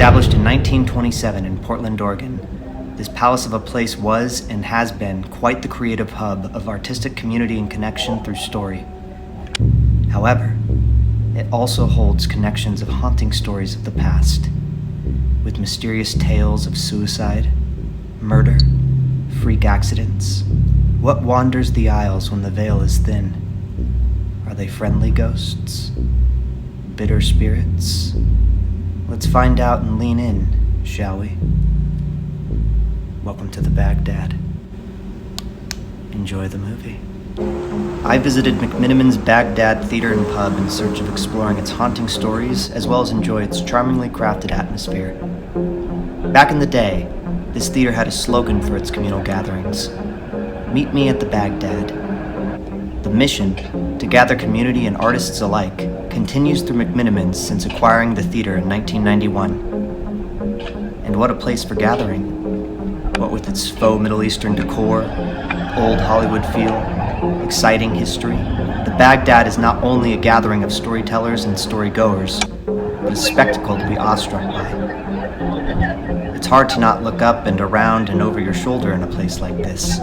Established in 1927 in Portland, Oregon, this palace of a place was and has been quite the creative hub of artistic community and connection through story. However, it also holds connections of haunting stories of the past, with mysterious tales of suicide, murder, freak accidents. What wanders the aisles when the veil is thin? Are they friendly ghosts? Bitter spirits? Let's find out and lean in, shall we? Welcome to the Bagdad. Enjoy the movie. I visited McMenamins Bagdad Theater and Pub in search of exploring its haunting stories, as well as enjoy its charmingly crafted atmosphere. Back in the day, this theater had a slogan for its communal gatherings: Meet Me at the Bagdad. The mission, to gather community and artists alike, continues through McMenamins since acquiring the theater in 1991. And what a place for gathering. What with its faux Middle Eastern decor, old Hollywood feel, exciting history, the Bagdad is not only a gathering of storytellers and storygoers, but a spectacle to be awestruck by. It's hard to not look up and around and over your shoulder in a place like this,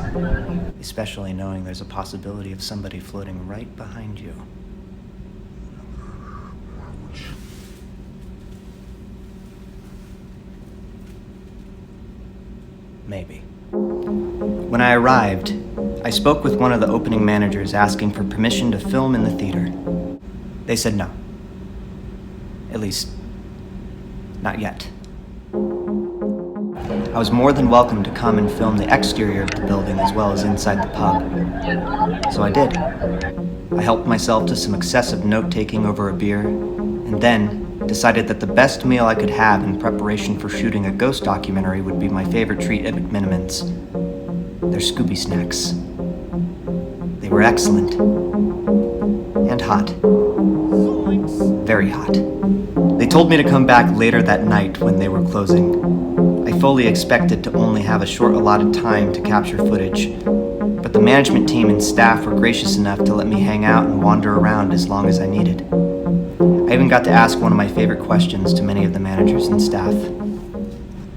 especially knowing there's a possibility of somebody floating right behind you. Maybe. When I arrived, I spoke with one of the opening managers asking for permission to film in the theater. They said no. At least, not yet. I was more than welcome to come and film the exterior of the building as well as inside the pub. So I did. I helped myself to some excessive note-taking over a beer, and then decided that the best meal I could have in preparation for shooting a ghost documentary would be my favorite treat at McMenamins: their Scooby snacks. They were excellent. And hot. Very hot. They told me to come back later that night when they were closing. I fully expected to only have a short allotted time to capture footage, but the management team and staff were gracious enough to let me hang out and wander around as long as I needed. I even got to ask one of my favorite questions to many of the managers and staff.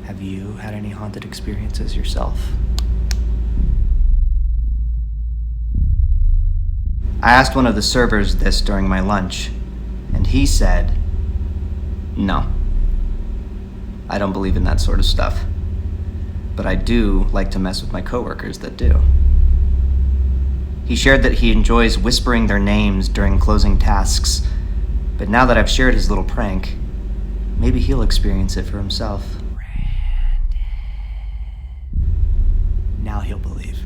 Have you had any haunted experiences yourself? I asked one of the servers this during my lunch, and he said, "No. I don't believe in that sort of stuff. But I do like to mess with my coworkers that do." He shared that he enjoys whispering their names during closing tasks, but now that I've shared his little prank, maybe he'll experience it for himself. Now he'll believe.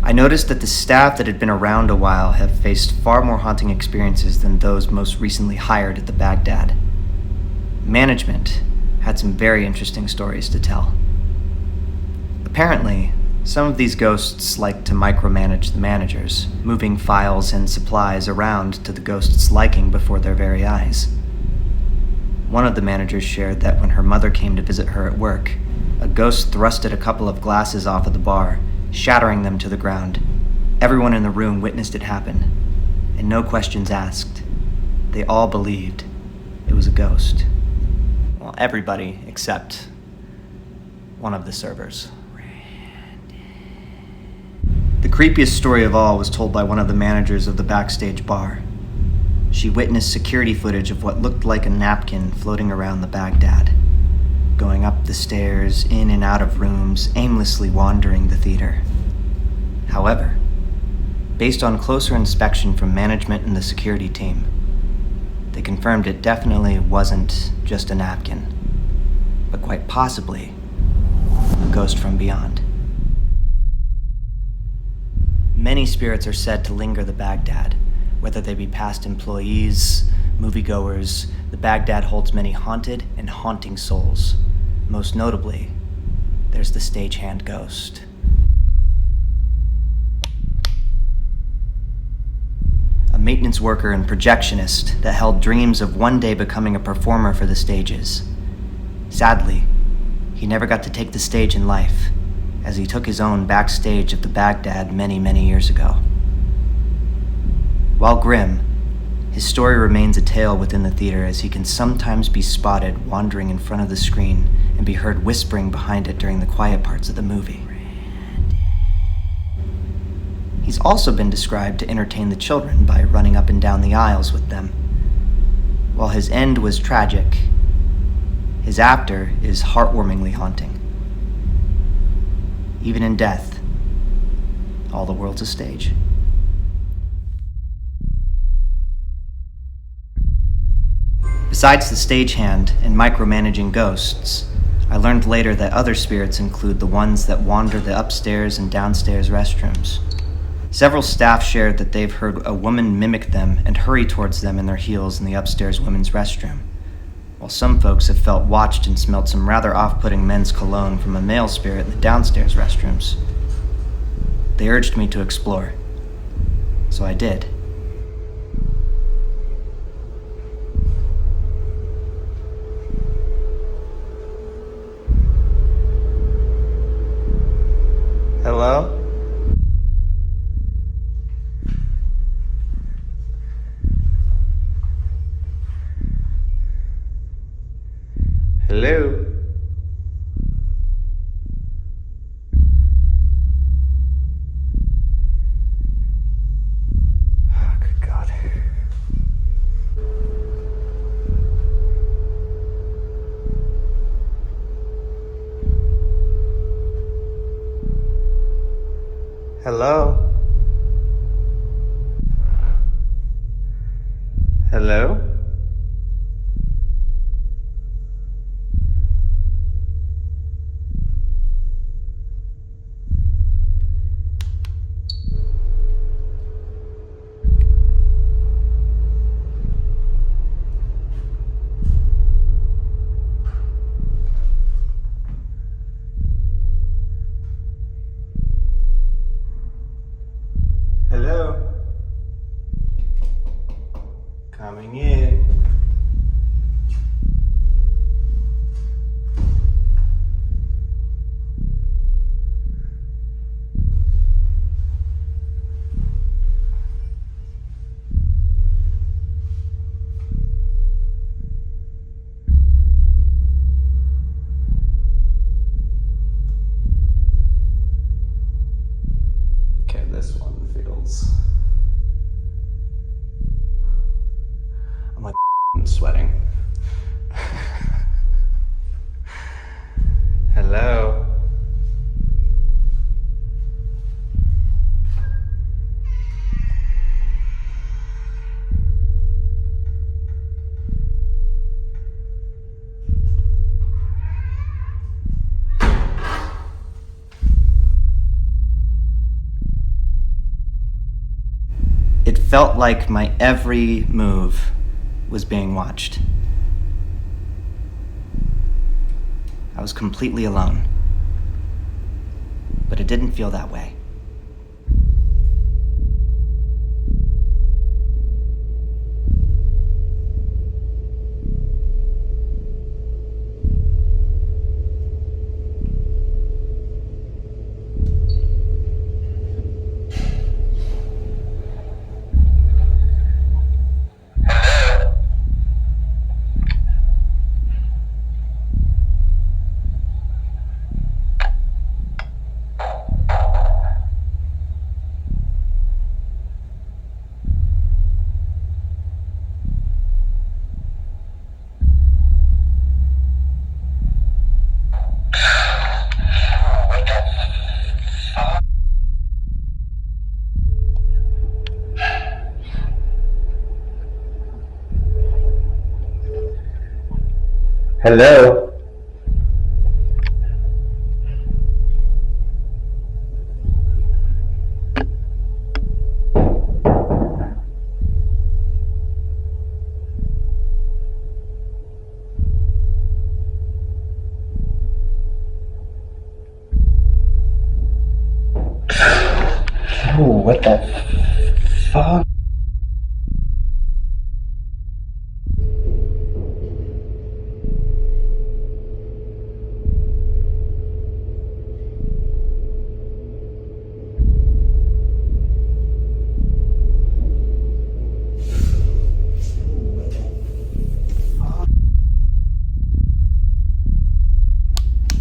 I noticed that the staff that had been around a while have faced far more haunting experiences than those most recently hired at the Bagdad. Management had some very interesting stories to tell. Apparently, some of these ghosts like to micromanage the managers, moving files and supplies around to the ghost's liking before their very eyes. One of the managers shared that when her mother came to visit her at work, a ghost thrusted a couple of glasses off of the bar, shattering them to the ground. Everyone in the room witnessed it happen, and no questions asked. They all believed it was a ghost. Well, everybody except one of the servers. The creepiest story of all was told by one of the managers of the backstage bar. she witnessed security footage of what looked like a napkin floating around the Bagdad, going up the stairs, in and out of rooms, aimlessly wandering the theater. However, based on closer inspection from management and the security team, they confirmed it definitely wasn't just a napkin, but quite possibly a ghost from beyond. Many spirits are said to linger the Bagdad, whether they be past employees, moviegoers. The Bagdad holds many haunted and haunting souls. Most notably, there's the Stagehand Ghost. A maintenance worker and projectionist that held dreams of one day becoming a performer for the stages. Sadly, he never got to take the stage in life, as he took his own backstage at the Bagdad many, many years ago. While grim, his story remains a tale within the theater, as he can sometimes be spotted wandering in front of the screen and be heard whispering behind it during the quiet parts of the movie. He's also been described to entertain the children by running up and down the aisles with them. While his end was tragic, his after is heartwarmingly haunting. Even in death, all the world's a stage. Besides the Stagehand and Micromanaging Ghosts, I learned later that other spirits include the ones that wander the upstairs and downstairs restrooms. Several staff shared that they've heard a woman mimic them and hurry towards them in their heels in the upstairs women's restroom, while some folks have felt watched and smelled some rather off-putting men's cologne from a male spirit in the downstairs restrooms. They urged me to explore, so I did. Hello? Hello? Oh, good God. Hello? Hello? Hello? Coming in. Okay, this one feels... I'm like sweating. Hello? It felt like my every move was being watched. I was completely alone, but it didn't feel that way. Hello? Oh, what the fuck?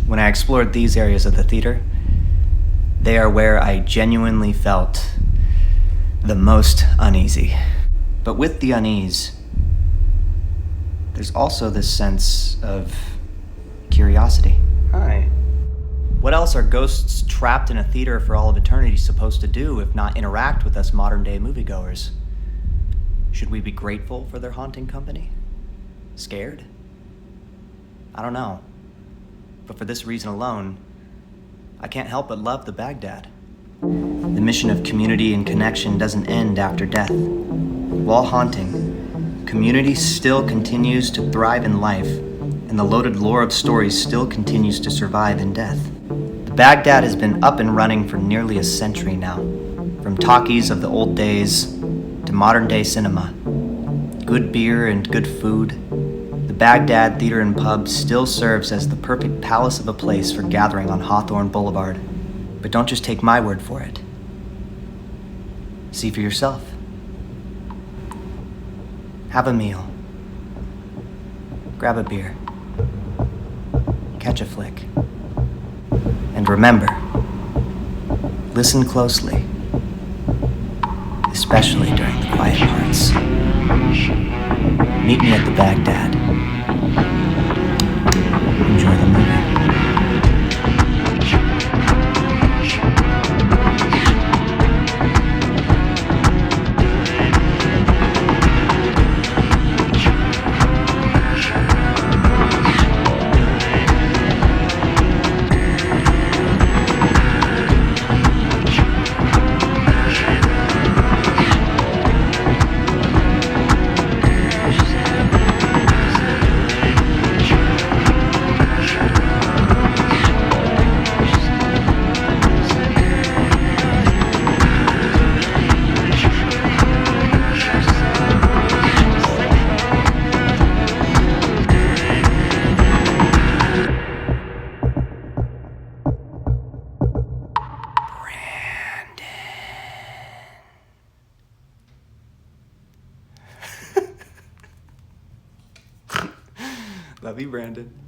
When I explored these areas of the theater, they are where I genuinely felt the most uneasy. But with the unease, there's also this sense of curiosity. Hi. What else are ghosts trapped in a theater for all of eternity supposed to do if not interact with us modern-day moviegoers? Should we be grateful for their haunting company? Scared? I don't know. But for this reason alone, I can't help but love the Bagdad. The mission of community and connection doesn't end after death. While haunting, community still continues to thrive in life, and the loaded lore of stories still continues to survive in death. The Bagdad has been up and running for nearly a century now, from talkies of the old days to modern-day cinema. Good beer and good food, the Bagdad Theater and Pub still serves as the perfect palace of a place for gathering on Hawthorne Boulevard. But don't just take my word for it. See for yourself. Have a meal. Grab a beer. Catch a flick. And remember, listen closely, especially during the quiet parts. Meet me at the Bagdad. Enjoy the movie. Love you, Brandon.